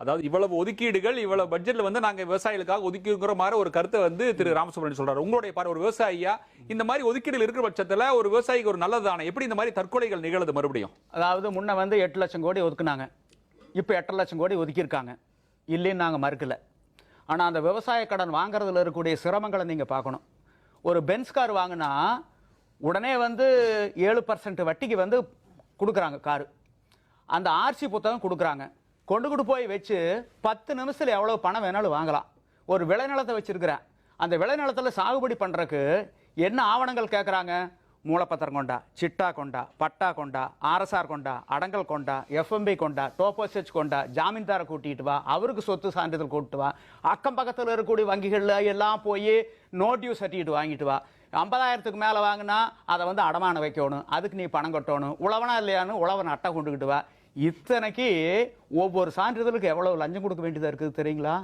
அதாவது இவ்வளவு ஒதுக்கீடுகள் இவ்வளவு பட்ஜெட்ல வந்து நாங்க விவசாயிகளுக்காக ஒதுக்கிங்கிற மாதிரி ஒரு கருத்தை வந்து திரு ராமசுப்ரமணியன் சொல்றாரு. உங்களுடைய பார்வை, ஒரு விவசாயியா இந்த மாதிரி ஒதுக்கீடுகள் இருக்கிற பட்சத்துல ஒரு விவசாயிக்கு ஒரு நல்லதானே, எப்படி இந்த மாதிரி தற்கொலைகள் நிகழுது மறுபடியும்? அதாவது முன்ன வந்து 8 லட்சம் கோடி ஒதுக்குனாங்க, இப்போ 8 லட்சம் கோடி ஒதுக்கியிருக்காங்க, இல்லைன்னு நாங்கள் மறுக்கல. ஆனால் அந்த விவசாய கடன் வாங்குறதுல இருக்கக்கூடிய சிரமங்களை நீங்கள் பார்க்கணும். ஒரு பென்ஸ் கார் வாங்கினா உடனே வந்து 7% வட்டிக்கு வந்து கொடுக்குறாங்க காரு. அந்த ஆர்சி புத்தகம் கொடுக்குறாங்க, கொண்டு போய் வச்சு 10 நிமிஷத்தில் எவ்வளோ பணம் வேணாலும் வாங்கலாம். ஒரு விளைநிலத்தை வச்சிருக்கிறேன், அந்த விளைநிலத்தில் சாகுபடி பண்ணுறக்கு என்ன ஆவணங்கள் கேட்குறாங்க? மூலப்பத்திரம் கொண்டா, சிட்டா கொண்டா, பட்டா கொண்டா, ஆர்எஸ்ஆர் கொண்டா, அடங்கல் கொண்டா, எஃப்எம்பி கொண்டா, டோபோசெச் கொண்டா, ஜாமீன்தாரை கூட்டிட்டு வா, அவருக்கு சொத்து சான்றிதழ் கூட்டிட்டு வா, அக்கம் பக்கத்தில் இருக்கக்கூடிய வங்கிகளில் எல்லாம் போய் நோ டியூ சர்டிஃபிகேட் வாங்கிட்டு வா. 50,000க்கு மேலே வாங்கினா அதை வந்து அடமானம் வைக்கணும், அதுக்கு நீ பணம் கட்டணும், உழவனா இல்லையான்னு உழவன் அட்டை கொண்டுக்கிட்டு வா. இத்தனைக்கு ஒவ்வொரு சான்றிதழுக்கு எவ்வளோ லஞ்சம் கொடுக்க வேண்டியதாக இருக்குது தெரியுங்களா?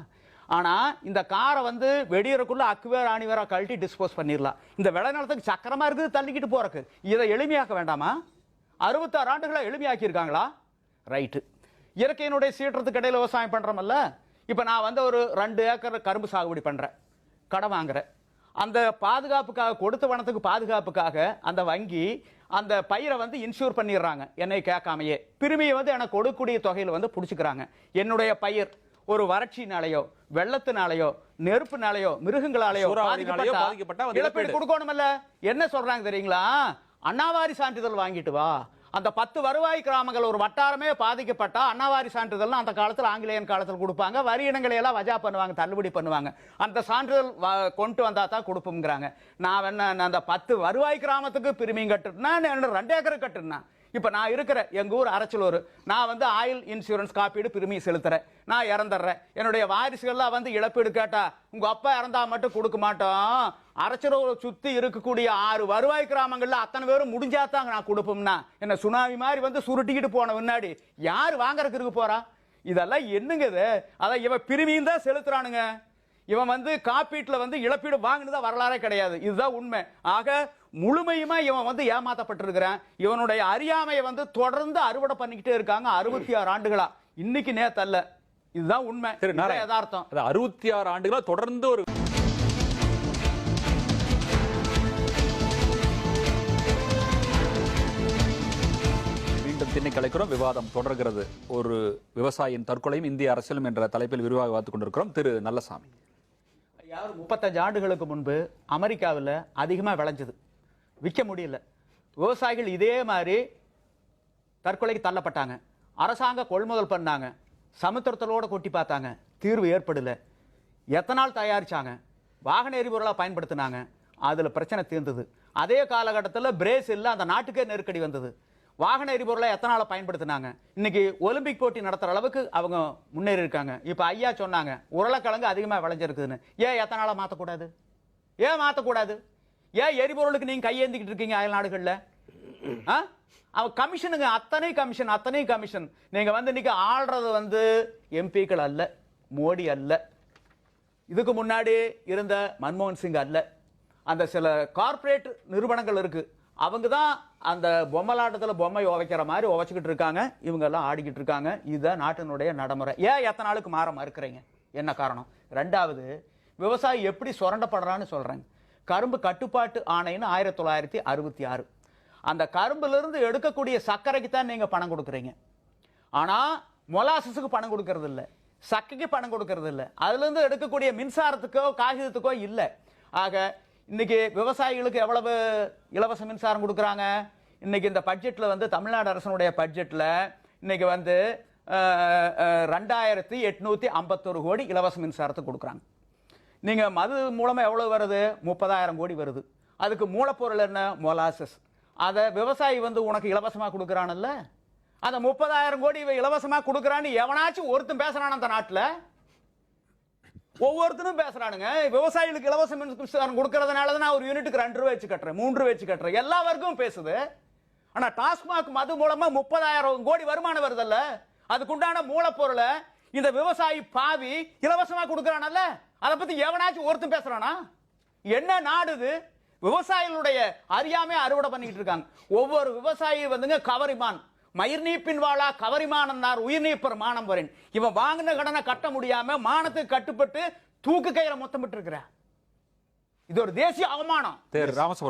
ஆனால் இந்த காரை வந்து வெடியறக்குள்ள அக்குவேர் ஆணிவேரா கழட்டி டிஸ்போஸ் பண்ணிடலாம். இந்த விளைநிலத்துக்கு சக்கரமாக இருக்குது தள்ளிக்கிட்டு போறக்கு. இதை எளிமையாக்க வேண்டாமா? 66 ஆண்டுகளை எளிமையாக்கியிருக்காங்களா? ரைட்டு. இயற்கையினுடைய சீற்றத்துக்கு இடையில விவசாயம் பண்ணுறோமல்ல. இப்போ நான் வந்து ஒரு 2 ஏக்கர் கரும்பு சாகுபடி பண்ணுறேன், கடன் வாங்குறேன். அந்த பாதுகாப்புக்காக, கொடுத்த வனத்துக்கு பாதுகாப்புக்காக அந்த வங்கி அந்த பயிரை வந்து இன்சூர் பண்ணிடுறாங்க, என்னை கேட்காமையே. பிரிமியை வந்து எனக்கு கொடுக்கக்கூடிய தொகையில் வந்து பிடிச்சிக்கிறாங்க. என்னுடைய பயிர் ஒரு வறட்சினாலேயோ, வெள்ளத்தினாலேயோ, நெருப்புனாலேயோ, மிருகங்களாலேயோ பாதிக்கப்பட்டா இழப்பீடு கொடுக்கணுமல்ல. என்ன சொல்றாங்க தெரியுங்களா? அண்ணாவாரி சான்றிதழ் வாங்கிட்டு வா. அந்த 10 வருவாய் கிராமங்கள் ஒரு வட்டாரமே பாதிக்கப்பட்டா அண்ணாவாரி சான்றிதழ் அந்த காலத்தில் ஆங்கிலேயன் காலத்தில் கொடுப்பாங்க. வரி இனங்களை எல்லாம் வஜா பண்ணுவாங்க, தள்ளுபடி பண்ணுவாங்க. அந்த சான்றிதழ் கொண்டு வந்தா தான் கொடுப்போங்கிறாங்க. நான் என்ன அந்த 10 வருவாய் கிராமத்துக்கு பிரிமியம் கட்டுனா 2 ஏக்கர் கட்டுனா. இப்போ நான் இருக்கிற எங்கள் ஊர் அரச்சலூர், நான் வந்து ஆயில் இன்சூரன்ஸ் காப்பீடு பிரிமியம் செலுத்துறேன். நான் இறந்துடுறேன், என்னுடைய வாரிசுகள்லாம் வந்து இழப்பீடு கேட்டா உங்கள் அப்பா இறந்தா மட்டும் கொடுக்க மாட்டோம். அரச்சலூர் சுற்றி இருக்கக்கூடிய 6 வருவாய் கிராமங்களில் அத்தனை பேரும் முடிஞ்சாதான் நான் கொடுப்போம்னா என்ன சுனாமி மாதிரி வந்து சுருட்டிக்கிட்டு போன முன்னாடி யார் வாங்கறதுக்கு இருக்கு போறா? இதெல்லாம் என்னங்க இது? அதான் இவன் பிரிமியம் தான் செலுத்துறானுங்க. இவன் வந்து காப்பீட்டில் வந்து இழப்பீடு வாங்கினதா வரலாறே கிடையாது. இதுதான் உண்மை. ஆக முழுமையுமா இவன் வந்து ஏமாத்தப்பட்டிருக்கிறான். இவனுடைய அறியாமையை வந்து தொடர்ந்து அறுவடை பண்ணிக்கிட்டே இருக்காங்க 66 ஆண்டுகளா. இன்னைக்கு நேத்து அல்ல, இதுதான் உண்மை, யதார்த்தம். 66 ஆண்டுகளா தொடர்ந்து ஒரு மீண்டும் திண்ணை கலைக்கிறோம். விவாதம் தொடர்கிறது. ஒரு விவசாயியின் தற்கொலையும் இந்திய அரசியலும் என்ற தலைப்பில் விரிவாக பார்த்துக் கொண்டிருக்கிறோம். திரு நல்லசாமி, 35 ஆண்டுகளுக்கு முன்பு அமெரிக்காவில் அதிகமாக விளைஞ்சது, விற்க முடியல. விவசாயிகள் இதே மாதிரி தற்கொலைக்கு தள்ளப்பட்டாங்க. அரசாங்கம் கொள்முதல் பண்ணாங்க, சமுத்திரத்தோட கொட்டி பார்த்தாங்க, தீர்வு ஏற்படல. எத்தனால் தயாரிச்சாங்க, வாகன எரிபொருளாக பயன்படுத்தினாங்க, அதில் பிரச்சனை தீர்ந்தது. அதே காலகட்டத்தில் பிரேசிலில் அந்த நாட்டுக்கே நெருக்கடி வந்தது. வாகன எரிபொருளை எத்தனால பயன்படுத்தினாங்க. இன்னைக்கு ஒலிம்பிக் போட்டி நடத்துற அளவுக்கு அவங்க முன்னேறி இருக்காங்க. இப்போ ஐயா சொன்னாங்க உருளைக்கிழங்கு அதிகமாக விளைஞ்சிருக்குதுன்னு. ஏன் எத்தனால மாற்றக்கூடாது? ஏன் மாற்றக்கூடாது? ஏன் எரிபொருளுக்கு நீங்க கையேந்திக்கிட்டு இருக்கீங்க அயல் நாடுகளில்? அவன் கமிஷனுங்க, அத்தனை கமிஷன். நீங்க வந்து இன்னைக்கு ஆள்றது வந்து எம்பிக்கள் அல்ல, மோடி அல்ல, இதுக்கு முன்னாடி இருந்த மன்மோகன் சிங் அல்ல, அந்த சில கார்பரேட் நிறுவனங்கள் இருக்கு. அவங்க தான் அந்த பொம்மலாட்டத்தில் பொம்மை உவைக்கிற மாதிரி உவைச்சிக்கிட்டு இருக்காங்க. இவங்க எல்லாம் ஆடிக்கிட்டு இருக்காங்க. இதுதான் நாட்டினுடைய நடைமுறை. ஏன் எத்தனை நாளுக்கு மாற மறுக்கிறீங்க? என்ன காரணம்? 2வது, விவசாயி எப்படி சுரண்டப்படுறான்னு சொல்றேங்க. கரும்பு கட்டுப்பாட்டு ஆணைன்னு 1966. அந்த கரும்புல எடுக்கக்கூடிய சர்க்கரைக்கு தான் நீங்க பணம் கொடுக்குறீங்க. ஆனா மொலாசஸுக்கு பணம் கொடுக்கறது இல்லை, சக்கைக்கு பணம் கொடுக்கறது இல்லை, அதுல இருந்து எடுக்கக்கூடிய மின்சாரத்துக்கோ காகிதத்துக்கோ இல்லை. ஆக இன்னைக்கு விவசாயிகளுக்கு எவ்வளவு இலவச மின்சாரம் கொடுக்குறாங்க? இன்னைக்கு இந்த பட்ஜெட்ல வந்து தமிழ்நாடு அரசனுடைய பட்ஜெட்ல இன்னைக்கு வந்து 2851 கோடி இலவச மின்சாரத்தை கொடுக்குறாங்க. நீங்க மது மூலமா எவ்வளவு வருது? 30,000 கோடி வருது. அதுக்கு மூலப்பொருள் என்ன? மொலாசஸ். அதை விவசாயி வந்து உனக்கு இலவசமா கொடுக்குறான்ல, அந்த 30,000 கோடி இலவசமா கொடுக்குறான்னு எவனாச்சும் ஒருத்தன் பேசுறான் அந்த நாட்டில்? ஒவ்வொருத்தரும் பேசுறானுங்க. விவசாயிகளுக்கு இலவச மின்சாரம் கொடுக்கறதுனால தான் நான் ஒரு யூனிட்டுக்கு 2 ரூபாய் வச்சு கட்டுறேன், 3 ரூபாய் வச்சு கட்டுறேன். எல்லா வர்க்கமும் பேசுது. ஆனா டாஸ்மாக் மது மூலமா 30,000 கோடி வருமானம் வருதல்ல, அதுக்குண்டான மூலப்பொருளை இந்த விவசாயி பாவி இலவசமா கொடுக்கறானல்ல, அதை பத்தி எவனாச்சும் ஒருத்தன் பேசுறானா? என்ன நாடு இது? விவசாயிகளுடைய அறியாமை அறுவடை பண்ணிக்கிட்டு இருக்காங்க. ஒவ்வொரு விவசாயி வந்துங்க கவரிமான் மயிர் நீப்பின் வாழா கவரிமானன்னார் உயிர் நீப்பர் மானம் வரேன். இவன் வாங்கின கடனை கட்ட முடியாம மானத்துக்கு கட்டுப்பட்டு தூக்கு கையில மொத்தமிட்டு இருக்கிற. இது ஒரு தேசிய அவமானம். ராமசுப்ரமணியன்